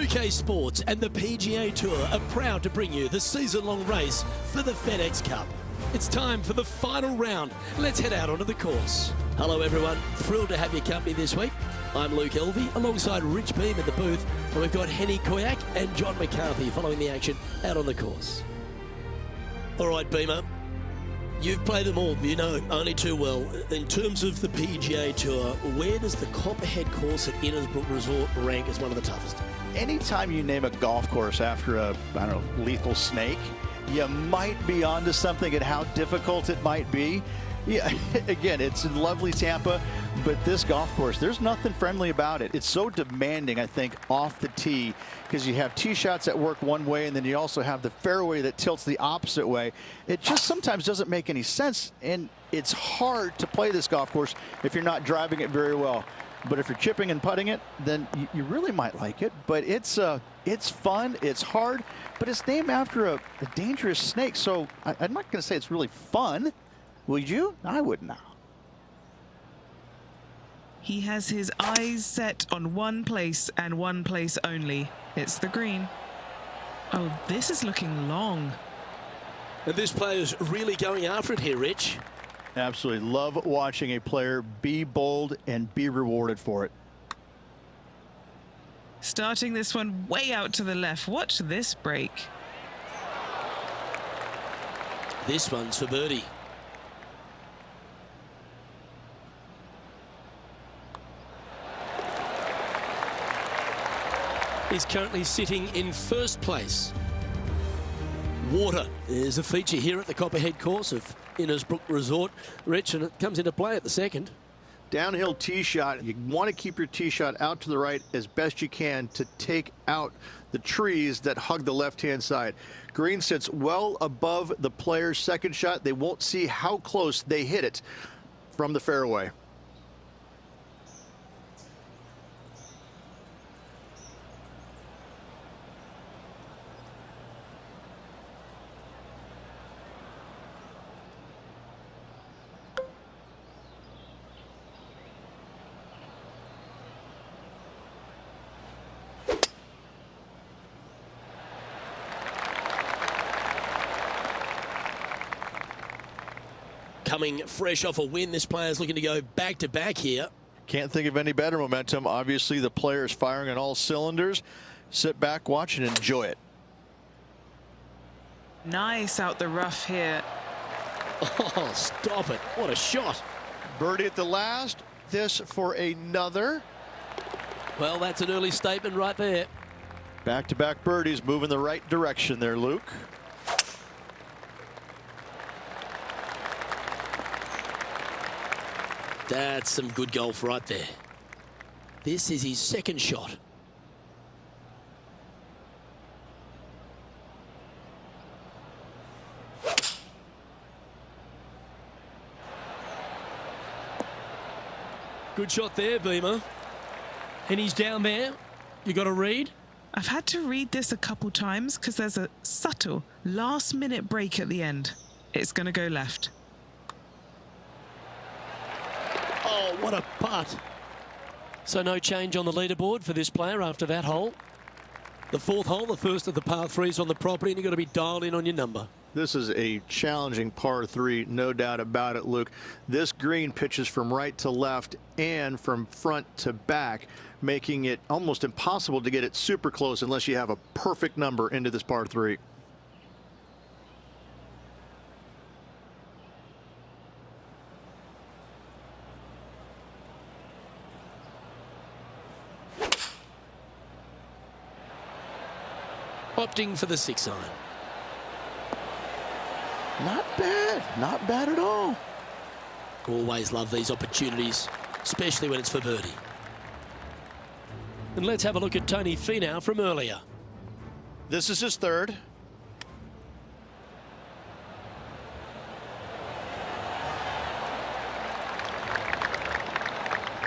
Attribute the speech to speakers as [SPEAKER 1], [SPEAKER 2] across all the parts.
[SPEAKER 1] UK Sports and the PGA Tour are proud to bring you the season-long race for the FedEx Cup. It's time for the final round. Let's head out onto the course. Hello everyone, thrilled to have your company this week. I'm Luke Elvey alongside Rich Beam in the booth, and we've got Henny Koyak and John McCarthy following the action out on the course. All right, Beamer, you've played them all, you know only too well. In terms of the PGA Tour, where does the Copperhead course at Innisbrook Resort rank as one of the toughest?
[SPEAKER 2] Anytime you name a golf course after a, lethal snake, you might be onto something at how difficult it might be. Yeah, again, it's in lovely Tampa, but this golf course, there's nothing friendly about it. It's so demanding, I think, off the tee, because you have tee shots that work one way, and then you also have the fairway that tilts the opposite way. It just sometimes doesn't make any sense, and it's hard to play this golf course if you're not driving it very well. But if you're chipping and putting it, then you really might like it. But it's fun, it's hard, but it's named after a dangerous snake, so I'm not going to say it's really fun. Would you? I would now.
[SPEAKER 3] He has his eyes set on one place and one place only. It's the green. Oh, this is looking long.
[SPEAKER 1] And this player's really going after it here, Rich.
[SPEAKER 2] Absolutely. Love watching a player be bold and be rewarded for it.
[SPEAKER 3] Starting this one way out to the left. Watch this break.
[SPEAKER 1] This one's for birdie. He's currently sitting in first place. Water is a feature here at the Copperhead course of Innisbrook Resort, Rich, and it comes into play at the second.
[SPEAKER 2] Downhill tee shot. You want to keep your tee shot out to the right as best you can to take out the trees that hug the left-hand side. Green sits well above the player's second shot. They won't see how close they hit it from the fairway.
[SPEAKER 1] Coming fresh off a win, this player's looking to go back-to-back here.
[SPEAKER 2] Can't think of any better momentum. Obviously, the player is firing on all cylinders. Sit back, watch, and enjoy it.
[SPEAKER 3] Nice out the rough here.
[SPEAKER 1] Oh, stop it. What a shot.
[SPEAKER 2] Birdie at the last. This for another.
[SPEAKER 1] Well, that's an early statement right there.
[SPEAKER 2] Back-to-back birdies, moving the right direction there, Luke.
[SPEAKER 1] That's some good golf right there. This is his second shot. Good shot there, Beamer. And he's down there. You got to read?
[SPEAKER 3] I've had to read this a couple times because there's a subtle last-minute break at the end. It's going to go left.
[SPEAKER 1] Oh, what a putt. So no change on the leaderboard for this player after that hole. The fourth hole, the first of the par threes on the property, and you've got to be dialed in on your number.
[SPEAKER 2] This is a challenging par three, no doubt about it, Luke. This green pitches from right to left and from front to back, making it almost impossible to get it super close unless you have a perfect number into this par three.
[SPEAKER 1] Opting for the 6-iron.
[SPEAKER 2] Not bad at all.
[SPEAKER 1] Always love these opportunities, especially when it's for birdie. And let's have a look at Tony Finau from earlier.
[SPEAKER 2] This is his third.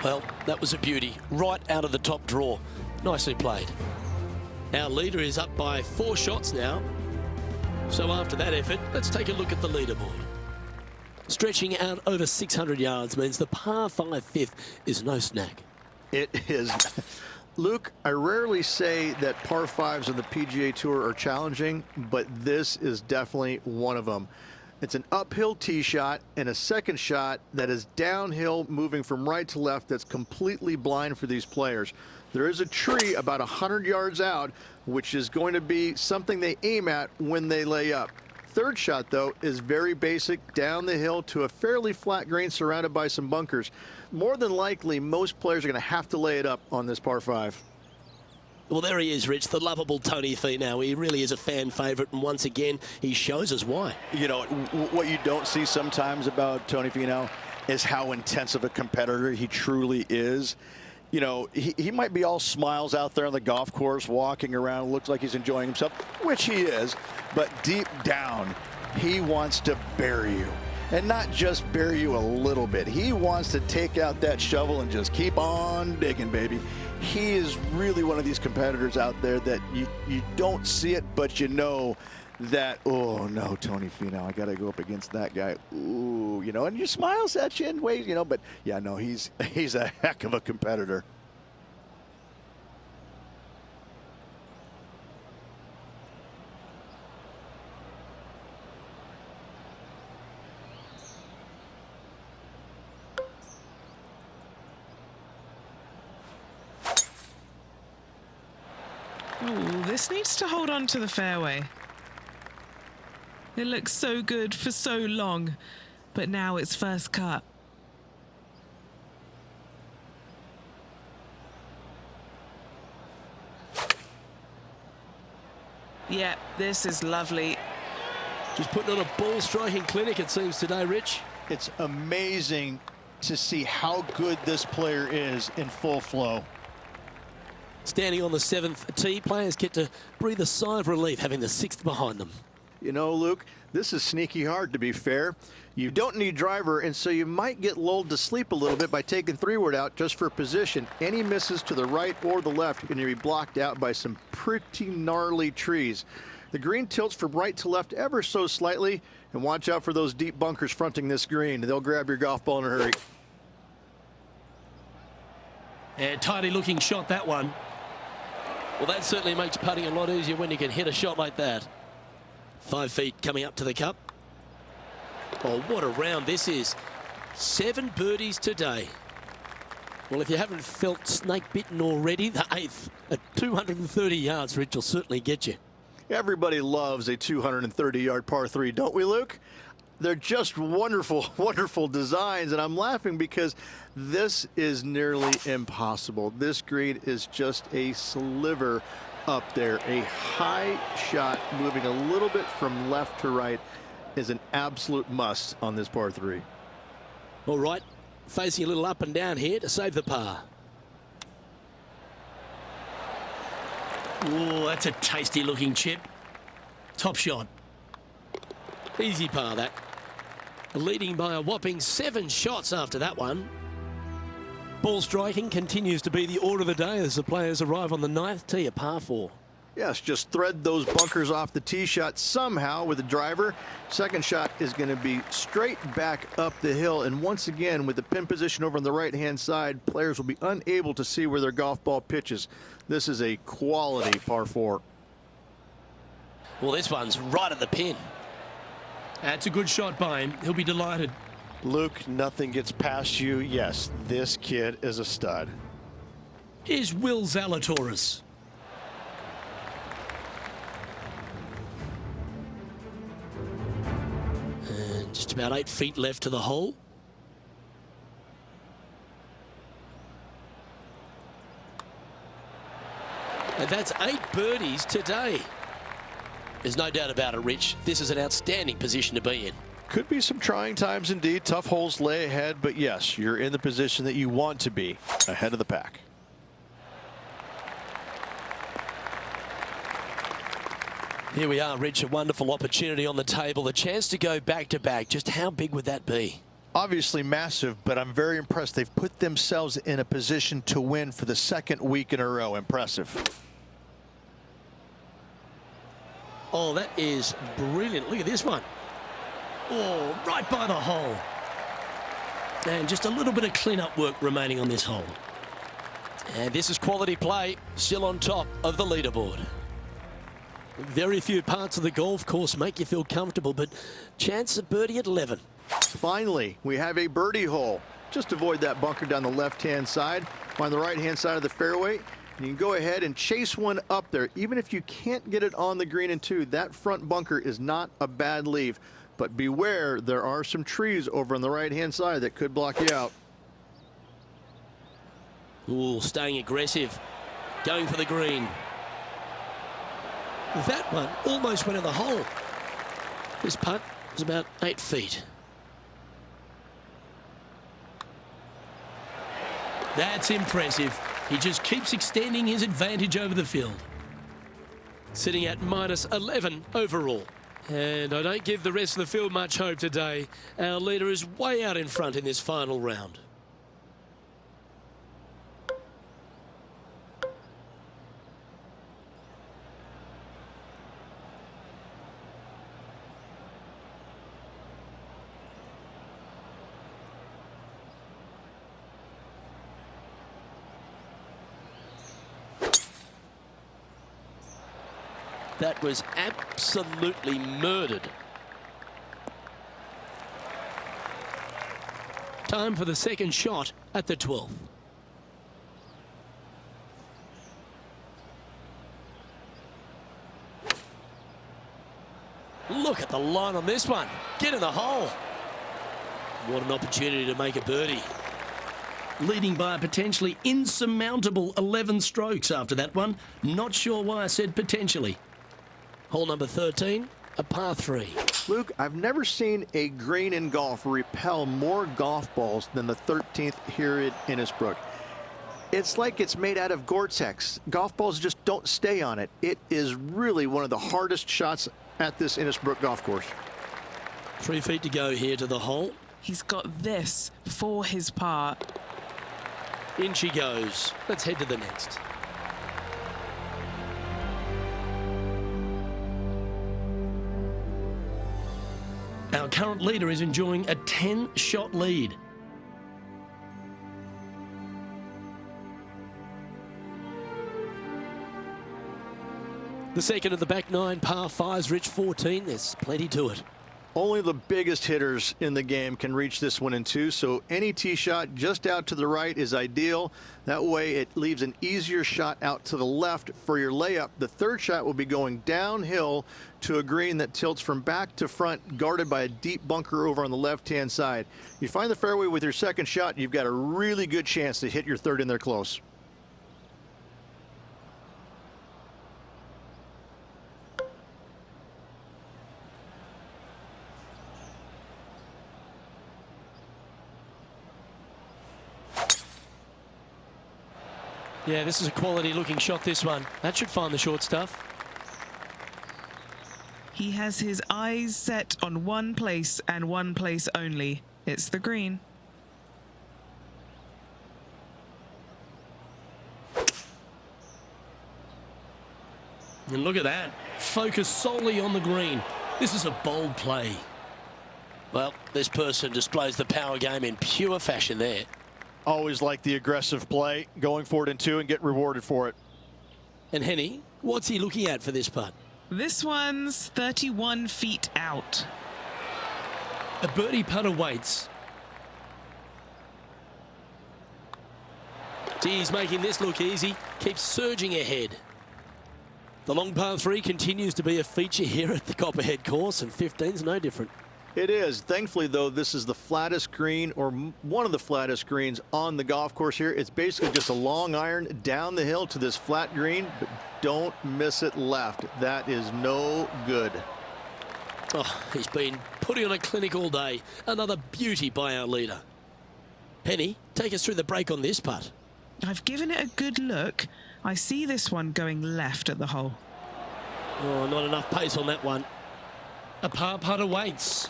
[SPEAKER 1] Well, that was a beauty, right out of the top draw. Nicely played. Our leader is up by 4 shots now. So after that effort, let's take a look at the leaderboard. Stretching out over 600 yards means the par 5 fifth is no snack.
[SPEAKER 2] It is Luke, I rarely say that par fives on the PGA Tour are challenging, but this is definitely one of them. It's an uphill tee shot and a second shot that is downhill, moving from right to left, that's completely blind for these players. There is a tree about 100 yards out, which is going to be something they aim at when they lay up. Third shot, though, is very basic, down the hill to a fairly flat green surrounded by some bunkers. More than likely, most players are going to have to lay it up on this par five.
[SPEAKER 1] Well, there he is, Rich, the lovable Tony Finau. He really is a fan favourite, and once again, he shows us why.
[SPEAKER 2] You know, what you don't see sometimes about Tony Finau is how intense of a competitor he truly is. You know, he might be all smiles out there on the golf course, walking around, looks like he's enjoying himself, which he is, but deep down, he wants to bury you. And not just bury you a little bit. He wants to take out that shovel and just keep on digging, baby. He is really one of these competitors out there that you don't see it, but you know that, oh no, Tony Finau, I got to go up against that guy. Ooh, you know, and he smiles at you in ways, you know, but yeah, no, he's a heck of a competitor.
[SPEAKER 3] Ooh, this needs to hold on to the fairway. It looks so good for so long, but now it's first cut. Yeah, this is lovely.
[SPEAKER 1] Just putting on a ball striking clinic, it seems, today, Rich.
[SPEAKER 2] It's amazing to see how good this player is in full flow.
[SPEAKER 1] Standing on the 7th tee, players get to breathe a sigh of relief having the 6th behind them.
[SPEAKER 2] You know, Luke, this is sneaky hard, to be fair. You don't need driver, and so you might get lulled to sleep a little bit by taking 3-wood out just for position. Any misses to the right or the left are going to be blocked out by some pretty gnarly trees. The green tilts from right to left ever so slightly, and watch out for those deep bunkers fronting this green. They'll grab your golf ball in a hurry.
[SPEAKER 1] And tidy looking shot, that one. Well, that certainly makes putting a lot easier when you can hit a shot like that. 5 feet coming up to the cup. Oh, what a round this is. 7 birdies today. Well, if you haven't felt snake bitten already, the 8th at 230 yards, Rich, will certainly get you.
[SPEAKER 2] Everybody loves a 230-yard par 3, don't we, Luke? They're just wonderful, wonderful designs, and I'm laughing because this is nearly impossible. This green is just a sliver up there. A high shot moving a little bit from left to right is an absolute must on this par 3.
[SPEAKER 1] All right, facing a little up and down here to save the par. Oh, that's a tasty looking chip. Top shot. Easy par, that. Leading by a whopping 7 shots after that one. Ball striking continues to be the order of the day as the players arrive on the 9th tee, a par 4.
[SPEAKER 2] Yes, just thread those bunkers off the tee shot somehow with a driver. Second shot is going to be straight back up the hill, and once again with the pin position over on the right-hand side, players will be unable to see where their golf ball pitches. This is a quality par 4.
[SPEAKER 1] Well, this one's right at the pin. That's a good shot by him. He'll be delighted.
[SPEAKER 2] Luke, nothing gets past you. Yes, this kid is a stud.
[SPEAKER 1] Here's Will Zalatoris. And just about 8 feet left to the hole. And that's 8 birdies today. There's no doubt about it, Rich. This is an outstanding position to be in.
[SPEAKER 2] Could be some trying times indeed. Tough holes lay ahead, but yes, you're in the position that you want to be, ahead of the pack.
[SPEAKER 1] Here we are, Rich. A wonderful opportunity on the table. The chance to go back-to-back. Just how big would that be?
[SPEAKER 2] Obviously massive, but I'm very impressed. They've put themselves in a position to win for the 2nd week in a row. Impressive.
[SPEAKER 1] Oh, that is brilliant. Look at this one. Oh, right by the hole. And just a little bit of clean-up work remaining on this hole. And this is quality play, still on top of the leaderboard. Very few parts of the golf course make you feel comfortable, but chance of birdie at 11.
[SPEAKER 2] Finally, we have a birdie hole. Just avoid that bunker down the left-hand side. Find the right-hand side of the fairway. And you can go ahead and chase one up there. Even if you can't get it on the green in two, that front bunker is not a bad leave. But beware, there are some trees over on the right-hand side that could block you out.
[SPEAKER 1] Ooh, staying aggressive, going for the green. That one almost went in the hole. This putt was about 8 feet. That's impressive. He just keeps extending his advantage over the field. Sitting at minus 11 overall. And I don't give the rest of the field much hope today. Our leader is way out in front in this final round. That was absolutely murdered. Time for the second shot at the 12th. Look at the line on this one. Get in the hole. What an opportunity to make a birdie. Leading by a potentially insurmountable 11 strokes after that one. Not sure why I said potentially. Hole number 13, a par 3.
[SPEAKER 2] Luke, I've never seen a green in golf repel more golf balls than the 13th here at Innisbrook. It's like it's made out of Gore-Tex. Golf balls just don't stay on it. It is really one of the hardest shots at this Innisbrook golf course.
[SPEAKER 1] 3 feet to go here to the hole.
[SPEAKER 3] He's got this for his par.
[SPEAKER 1] In she goes. Let's head to the next. Our current leader is enjoying a 10-shot lead. The second of the back 9 par 5s, Rich 14. There's plenty to it.
[SPEAKER 2] Only the biggest hitters in the game can reach this one in two, so any tee shot just out to the right is ideal. That way it leaves an easier shot out to the left for your layup. The third shot will be going downhill to a green that tilts from back to front, guarded by a deep bunker over on the left-hand side. You find the fairway with your second shot, you've got a really good chance to hit your third in there close.
[SPEAKER 1] Yeah, this is a quality looking shot, this one. That should find the short stuff.
[SPEAKER 3] He has his eyes set on one place and one place only. It's the green.
[SPEAKER 1] And look at that. Focus solely on the green. This is a bold play. Well, this person displays the power game in pure fashion there.
[SPEAKER 2] Always like the aggressive play, going for it in two and get rewarded for it.
[SPEAKER 1] And Henny, what's he looking at for this putt?
[SPEAKER 3] This one's 31 feet out.
[SPEAKER 1] A birdie putt awaits. He's making this look easy. Keeps surging ahead. The long par 3 continues to be a feature here at the Copperhead course, and 15's no different.
[SPEAKER 2] It is. Thankfully, though, this is the flattest green, or one of the flattest greens on the golf course here. It's basically just a long iron down the hill to this flat green, but don't miss it left. That is no good.
[SPEAKER 1] Oh, he's been putting on a clinic all day. Another beauty by our leader. Penny, take us through the break on this putt.
[SPEAKER 3] I've given it a good look. I see this one going left at the hole.
[SPEAKER 1] Oh, not enough pace on that one. A par putt awaits.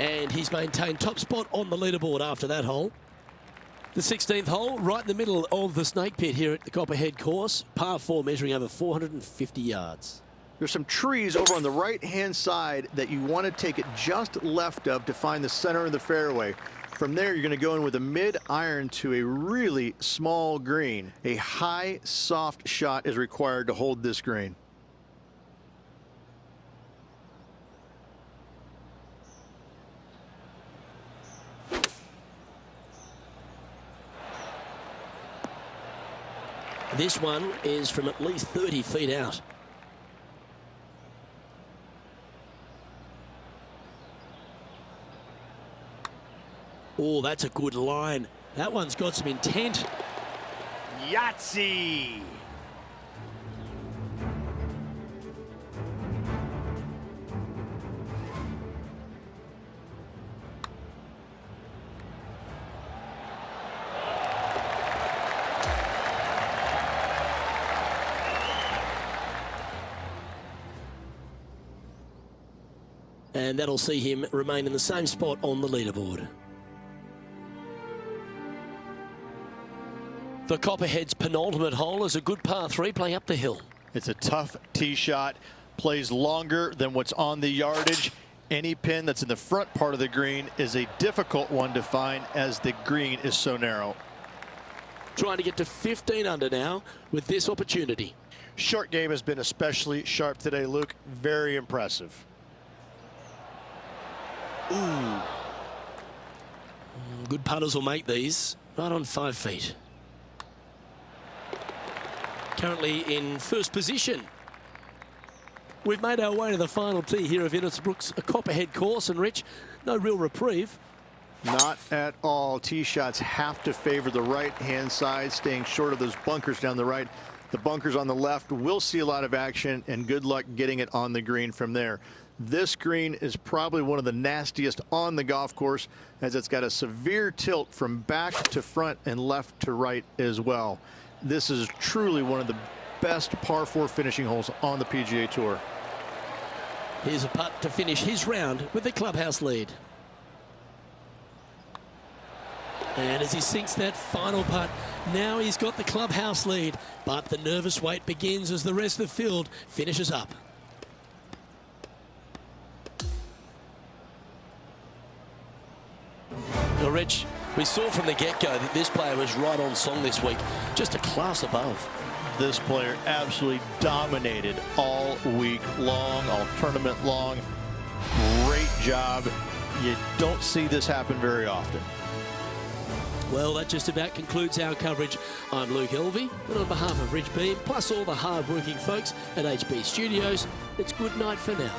[SPEAKER 1] And he's maintained top spot on the leaderboard after that hole. The 16th hole, right in the middle of the snake pit here at the Copperhead course. Par 4 measuring over 450 yards.
[SPEAKER 2] There's some trees over on the right-hand side that you want to take it just left of to find the center of the fairway. From there, you're going to go in with a mid-iron to a really small green. A high, soft shot is required to hold this green.
[SPEAKER 1] This one is from at least 30 feet out. Oh, that's a good line. That one's got some intent.
[SPEAKER 2] Yahtzee!
[SPEAKER 1] And that'll see him remain in the same spot on the leaderboard. The Copperhead's penultimate hole is a good par 3 playing up the hill.
[SPEAKER 2] It's a tough tee shot, plays longer than what's on the yardage. Any pin that's in the front part of the green is a difficult one to find as the green is so narrow.
[SPEAKER 1] Trying to get to 15 under now with this opportunity.
[SPEAKER 2] Short game has been especially sharp today, Luke. Very impressive.
[SPEAKER 1] Ooh. Good putters will make these right on 5 feet. Currently in first position. We've made our way to the final tee here of Innisbrook's Copperhead course, and Rich, no real reprieve.
[SPEAKER 2] Not at all. Tee shots have to favor the right-hand side, staying short of those bunkers down the right. The bunkers on the left will see a lot of action, and good luck getting it on the green from there. This green is probably one of the nastiest on the golf course, as it's got a severe tilt from back to front and left to right as well. This is truly one of the best par 4 finishing holes on the PGA Tour.
[SPEAKER 1] Here's a putt to finish his round with the clubhouse lead. And as he sinks that final putt, now he's got the clubhouse lead. But the nervous wait begins as the rest of the field finishes up. Now, Rich, we saw from the get-go that this player was right on song this week, just a class above.
[SPEAKER 2] This player absolutely dominated all week long, all tournament long. Great job. You don't see this happen very often.
[SPEAKER 1] Well, that just about concludes our coverage. I'm Luke Elvey, and on behalf of Rich Beam, plus all the hard-working folks at HB Studios, it's good night for now.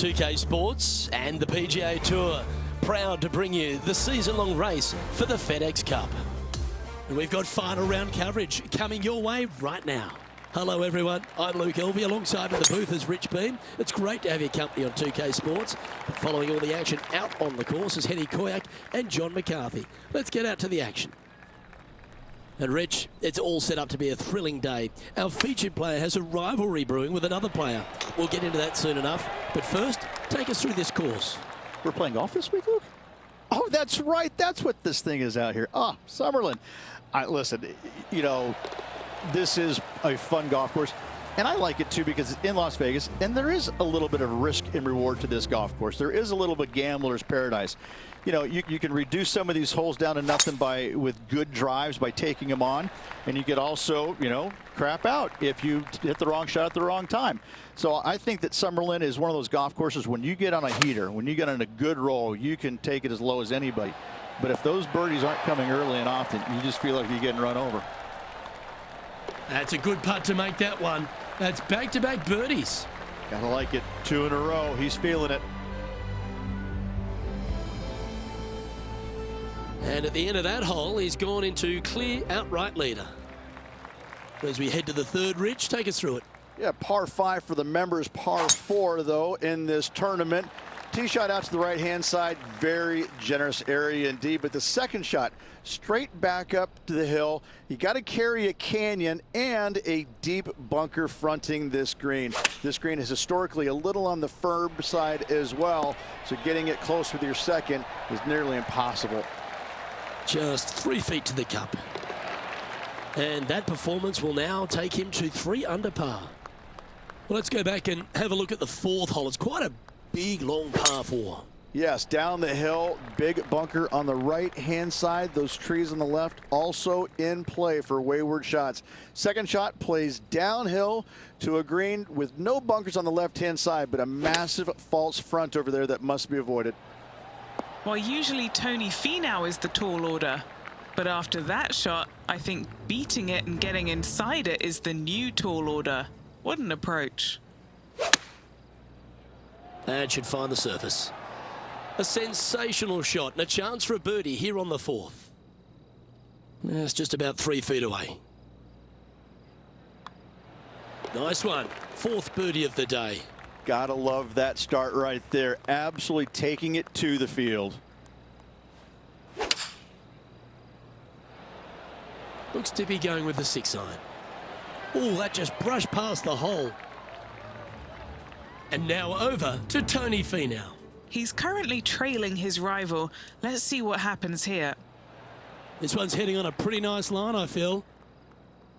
[SPEAKER 1] 2K Sports and the PGA Tour, proud to bring you the season-long race for the FedEx Cup. And we've got final round coverage coming your way right now. Hello everyone, I'm Luke Elvey, alongside in the booth is Rich Beam. It's great to have your company on 2K Sports. But following all the action out on the course is Henny Koyak and John McCarthy. Let's get out to the action. And Rich, it's all set up to be a thrilling day. Our featured player has a rivalry brewing with another player. We'll get into that soon enough. But first, take us through this course.
[SPEAKER 2] We're playing golf this week, Luke? Oh, that's right. That's what this thing is out here. Ah, Summerlin. Listen, you know, this is a fun golf course. And I like it, too, because it's in Las Vegas. And there is a little bit of risk and reward to this golf course. There is a little bit gambler's paradise. You know, you can reduce some of these holes down to nothing with good drives by taking them on. And you could also, you know, crap out if you hit the wrong shot at the wrong time. So I think that Summerlin is one of those golf courses when you get on a heater, when you get on a good roll, you can take it as low as anybody. But if those birdies aren't coming early and often, you just feel like you're getting run over.
[SPEAKER 1] That's a good putt to make that one. That's back-to-back birdies.
[SPEAKER 2] Gotta like it. 2 in a row. He's feeling it.
[SPEAKER 1] And at the end of that hole, he's gone into clear outright leader. As we head to the third, Rich, take us through it.
[SPEAKER 2] Yeah, par 5 for the members, par 4, though, in this tournament. Tee shot out to the right-hand side, very generous area indeed. But the second shot, straight back up to the hill. You got to carry a canyon and a deep bunker fronting this green. This green is historically a little on the firm side as well, so getting it close with your second is nearly impossible.
[SPEAKER 1] Just 3 feet to the cup. And that performance will now take him to 3 under par. Well, let's go back and have a look at the fourth hole. It's quite a big, long par 4.
[SPEAKER 2] Yes, down the hill, big bunker on the right-hand side. Those trees on the left also in play for wayward shots. Second shot plays downhill to a green with no bunkers on the left-hand side, but a massive false front over there that must be avoided.
[SPEAKER 3] Well, usually Tony Finau is the tall order. But after that shot, I think beating it and getting inside it is the new tall order. What an approach.
[SPEAKER 1] That should find the surface. A sensational shot and a chance for a birdie here on the fourth. It's just about 3 feet away. Nice one. Fourth birdie of the day.
[SPEAKER 2] Gotta love that start right there. Absolutely taking it to the field.
[SPEAKER 1] Looks to be going with the 6-iron. Oh, that just brushed past the hole. And now over to Tony Finau.
[SPEAKER 3] He's currently trailing his rival. Let's see what happens here.
[SPEAKER 1] This one's heading on a pretty nice line, I feel.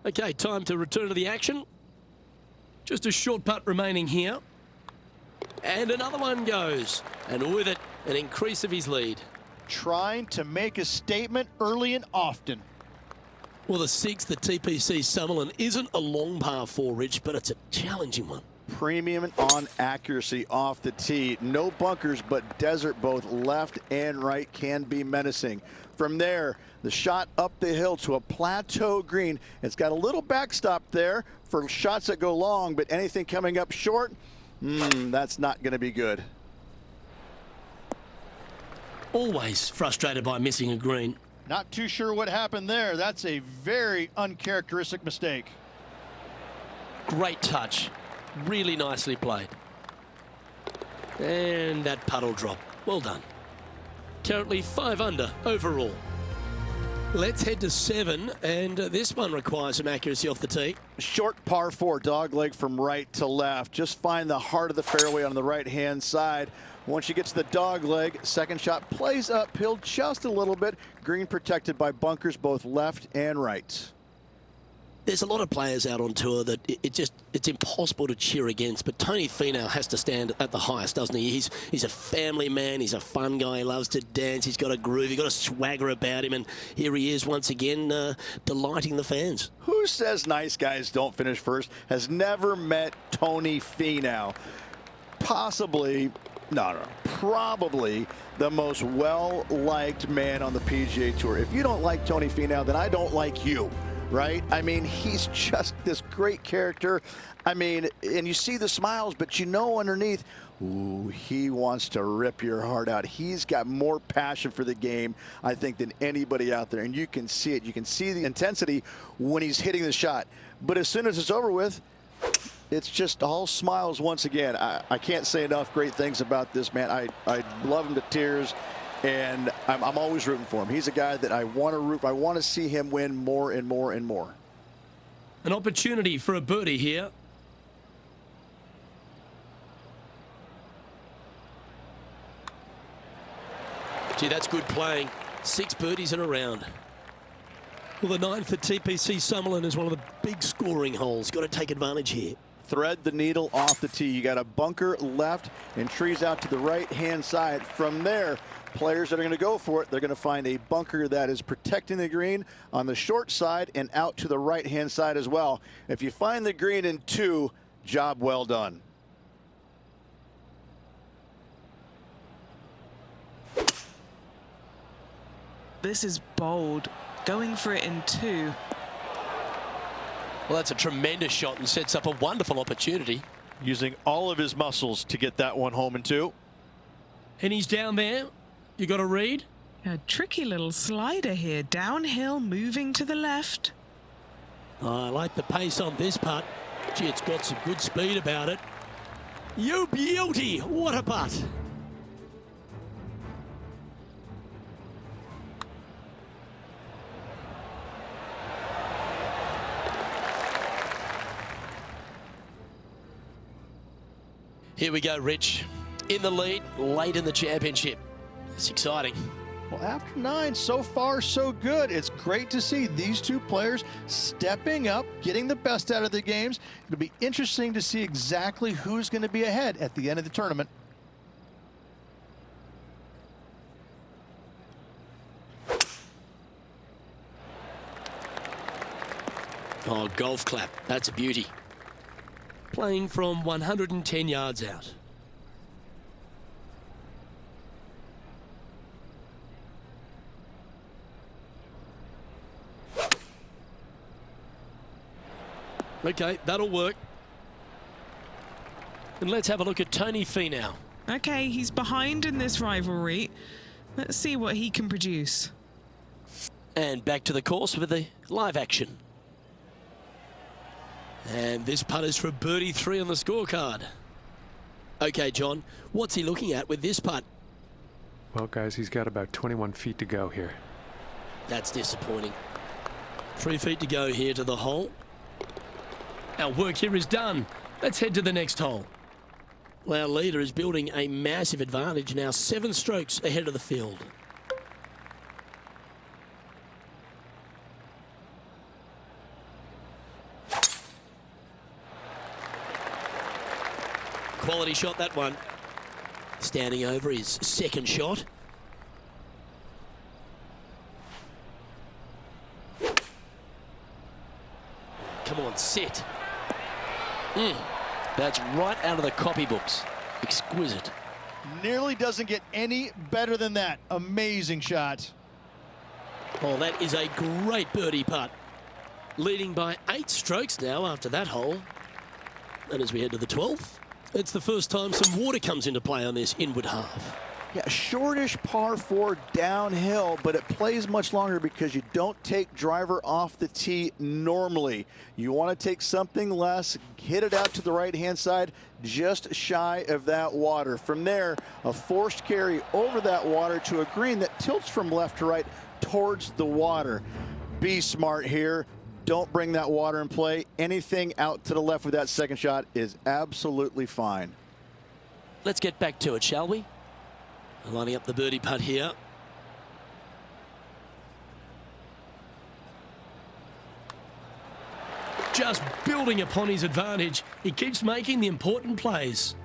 [SPEAKER 1] Okay, time to return to the action. Just a short putt remaining here. And another one goes. And with it, an increase of his lead.
[SPEAKER 2] Trying to make a statement early and often.
[SPEAKER 1] Well, the 6th, the TPC Summerlin, isn't a long par 4, Rich, but it's a challenging one.
[SPEAKER 2] Premium on accuracy off the tee. No bunkers, but desert both left and right can be menacing. From there, the shot up the hill to a plateau green. It's got a little backstop there for shots that go long, but anything coming up short, that's not going to be good.
[SPEAKER 1] Always frustrated by missing a green.
[SPEAKER 2] Not too sure what happened there. That's a very uncharacteristic mistake.
[SPEAKER 1] Great touch. Really nicely played. And that puddle drop. Well done. Currently 5 under overall. Let's head to 7, and this one requires some accuracy off the tee.
[SPEAKER 2] Short par 4, dog leg from right to left. Just find the heart of the fairway on the right-hand side. Once you get to the dog leg, second shot plays uphill just a little bit. Green protected by bunkers both left and right.
[SPEAKER 1] There's a lot of players out on tour that it's impossible to cheer against, but Tony Finau has to stand at the highest, doesn't he? He's a family man, he's a fun guy, he loves to dance, he's got a groove, he's got a swagger about him, and here he is once again delighting the fans.
[SPEAKER 2] Who says nice guys don't finish first has never met Tony Finau. Probably the most well-liked man on the PGA Tour. If you don't like Tony Finau, then I don't like you. right? I mean, he's just this great character. I mean, and you see the smiles, but you know underneath, ooh, he wants to rip your heart out. He's got more passion for the game, I think, than anybody out there. And you can see it. You can see the intensity when he's hitting the shot. But as soon as it's over with, it's just all smiles once again. I can't say enough great things about this man. I love him to tears, and I'm always rooting for him. He's a guy that I want to root for. I want to see him win more and more and more.
[SPEAKER 1] An opportunity for a birdie here. Gee, that's good playing. 6 birdies in a round. Well, the 9 for TPC Summerlin is one of the big scoring holes. Got to take advantage here.
[SPEAKER 2] Thread the needle off the tee. You got a bunker left and trees out to the right-hand side. From there, players that are going to go for it, they're going to find a bunker that is protecting the green on the short side and out to the right-hand side as well. If you find the green in 2, job well done.
[SPEAKER 3] This is bold. Going for it in 2.
[SPEAKER 1] Well, that's a tremendous shot and sets up a wonderful opportunity.
[SPEAKER 2] Using all of his muscles to get that one home in 2.
[SPEAKER 1] And he's down there. You got to read.
[SPEAKER 3] A tricky little slider here. Downhill, moving to the left.
[SPEAKER 1] I like the pace on this putt. Gee, it's got some good speed about it. You beauty! What a putt! Here we go, Rich. In the lead, late in the championship. It's exciting.
[SPEAKER 2] Well, after 9, so far so good. It's great to see these 2 players stepping up, getting the best out of the games. It'll be interesting to see exactly who's going to be ahead at the end of the tournament.
[SPEAKER 1] Oh, golf clap. That's a beauty. Playing from 110 yards out. Okay, that'll work. And let's have a look at Tony Finau.
[SPEAKER 3] Okay, he's behind in this rivalry. Let's see what he can produce.
[SPEAKER 1] And back to the course with the live action. And this putt is for birdie 3 on the scorecard. Okay, John, what's he looking at with this putt?
[SPEAKER 4] Well, guys, he's got about 21 feet to go here.
[SPEAKER 1] That's disappointing. 3 feet to go here to the hole. Our work here is done. Let's head to the next hole. Well, our leader is building a massive advantage now, 7 strokes ahead of the field. Quality shot, that one. Standing over his second shot. Come on, sit. That's right out of the copybooks. Exquisite.
[SPEAKER 2] Nearly doesn't get any better than that. Amazing shot.
[SPEAKER 1] Oh, that is a great birdie putt. Leading by 8 strokes now after that hole. And as we head to the 12th, it's the first time some water comes into play on this inward half.
[SPEAKER 2] Yeah, shortish par 4 downhill, but it plays much longer because you don't take driver off the tee normally. You want to take something less, hit it out to the right-hand side, just shy of that water. From there, a forced carry over that water to a green that tilts from left to right towards the water. Be smart here. Don't bring that water in play. Anything out to the left with that second shot is absolutely fine.
[SPEAKER 1] Let's get back to it, shall we? Lining up the birdie putt here. Just building upon his advantage. He keeps making the important plays.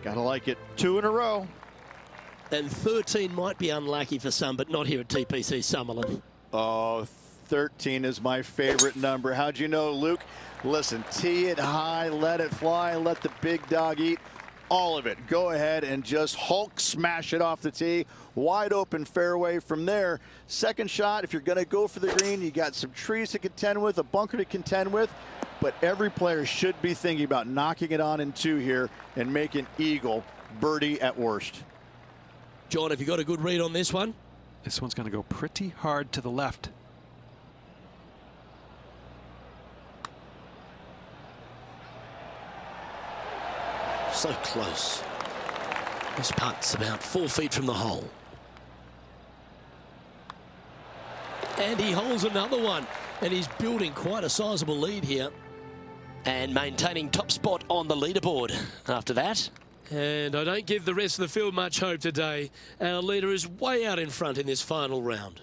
[SPEAKER 2] Gotta like it. 2 in a row.
[SPEAKER 1] And 13 might be unlucky for some, but not here at TPC Summerlin.
[SPEAKER 2] Oh, 13 is my favorite number. How'd you know, Luke? Listen, tee it high, let it fly, let the big dog eat. all of it. Go ahead and just Hulk smash it off the tee. Wide open fairway from there. Second shot, if you're going to go for the green, you got some trees to contend with, a bunker to contend with, but every player should be thinking about knocking it on in 2 here and making eagle, birdie at worst.
[SPEAKER 1] John, have you got a good read on this one?
[SPEAKER 4] This one's going to go pretty hard to the left.
[SPEAKER 1] So close. This putt's about 4 feet from the hole. And he holds another one. And he's building quite a sizable lead here. And maintaining top spot on the leaderboard after that. And I don't give the rest of the field much hope today. Our leader is way out in front in this final round.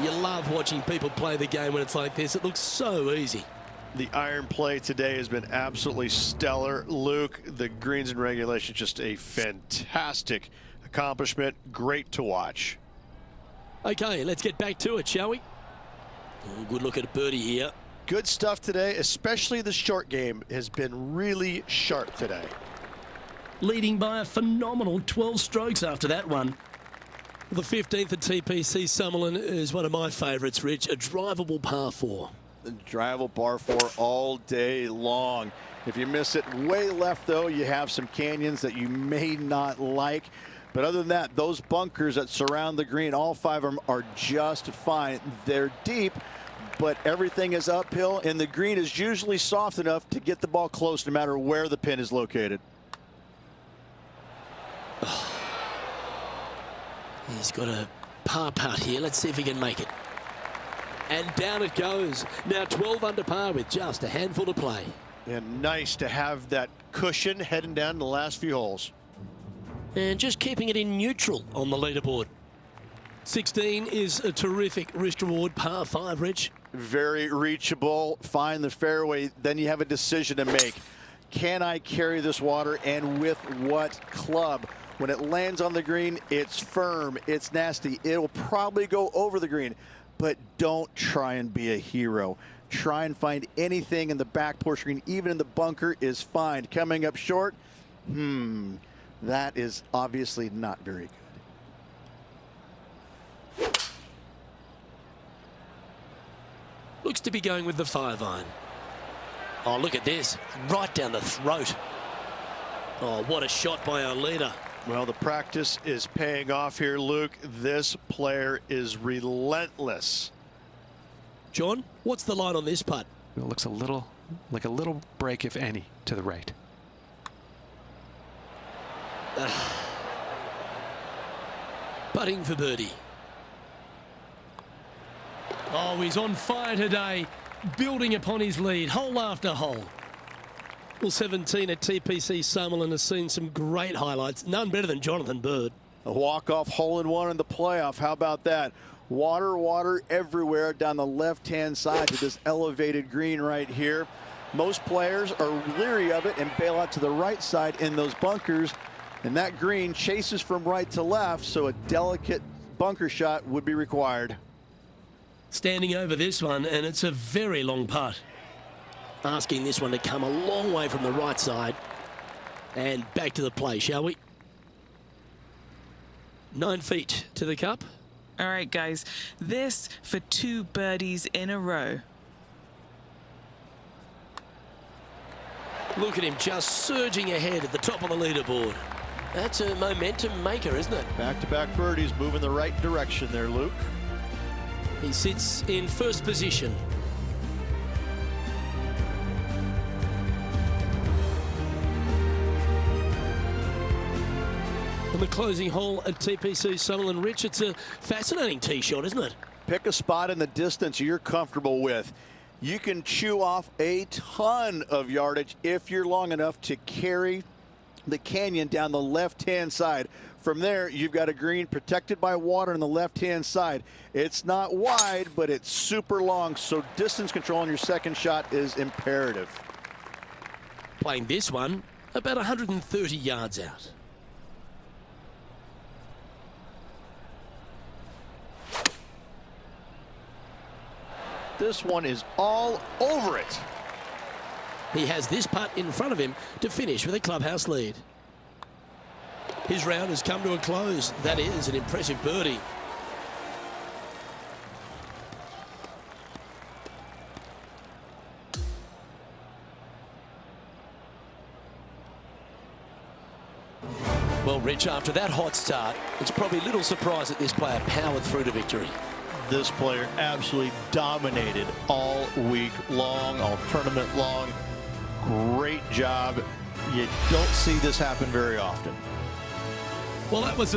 [SPEAKER 1] You love watching people play the game when it's like this. It looks so easy.
[SPEAKER 5] The iron play today has been absolutely stellar. Luke, the greens in regulation, just a fantastic accomplishment. Great to watch.
[SPEAKER 1] Okay, let's get back to it, shall we? Oh, good look at a birdie here.
[SPEAKER 5] Good stuff today, especially the short game has been really sharp today.
[SPEAKER 1] Leading by a phenomenal 12 strokes after that one. The 15th at TPC Summerlin is one of my favourites, Rich. A drivable par 4.
[SPEAKER 2] The drivable par 4 all day long. If you miss it way left, though, you have some canyons that you may not like. But other than that, those bunkers that surround the green, all 5 of them are just fine. They're deep, but everything is uphill, and the green is usually soft enough to get the ball close no matter where the pin is located.
[SPEAKER 1] He's got a par putt here. Let's see if he can make it. And down it goes. Now 12 under par with just a handful to play.
[SPEAKER 5] And nice to have that cushion heading down the last few holes.
[SPEAKER 1] And just keeping it in neutral on the leaderboard. 16 is a terrific risk reward par 5, Rich.
[SPEAKER 2] Very reachable. Find the fairway. Then you have a decision to make. Can I carry this water, and with what club? When it lands on the green, it's firm, it's nasty. It'll probably go over the green, but don't try and be a hero. Try and find anything in the back portion green, even in the bunker, is fine. Coming up short, that is obviously not very good.
[SPEAKER 1] Looks to be going with the 5-iron. Oh, look at this. Right down the throat. Oh, what a shot by our leader.
[SPEAKER 5] Well, the practice is paying off here, Luke. This player is relentless.
[SPEAKER 1] John, what's the line on this putt?
[SPEAKER 4] It looks a little like a little break, if any, to the right.
[SPEAKER 1] Putting for birdie. Oh, he's on fire today, building upon his lead, hole after hole. Well, 17 at TPC Summerlin has seen some great highlights. None better than Jonathan Bird.
[SPEAKER 2] A walk-off hole-in-one in the playoff. How about that? Water, water everywhere down the left-hand side to this elevated green right here. Most players are leery of it and bail out to the right side in those bunkers. And that green chases from right to left, so a delicate bunker shot would be required.
[SPEAKER 1] Standing over this one, and it's a very long putt. Asking this one to come a long way from the right side. And back to the play, shall we? 9 feet to the cup.
[SPEAKER 3] All right, guys. This for 2 birdies in a row.
[SPEAKER 1] Look at him just surging ahead at the top of the leaderboard. That's a momentum maker, isn't it?
[SPEAKER 5] Back-to-back birdies, moving the right direction there, Luke.
[SPEAKER 1] He sits in first position. On the closing hole at TPC Summerlin, Rich, it's a fascinating tee shot, isn't it?
[SPEAKER 2] Pick a spot in the distance you're comfortable with. You can chew off a ton of yardage if you're long enough to carry the canyon down the left-hand side. From there, you've got a green protected by water on the left-hand side. It's not wide, but it's super long, so distance control on your second shot is imperative.
[SPEAKER 1] Playing this one about 130 yards out.
[SPEAKER 2] This one is all over it.
[SPEAKER 1] He has this putt in front of him to finish with a clubhouse lead. His round has come to a close. That is an impressive birdie. Well, Rich, after that hot start, it's probably little surprise that this player powered through to victory.
[SPEAKER 2] This player absolutely dominated all week long, all tournament long. Great job. You don't see this happen very often.
[SPEAKER 1] Well, that was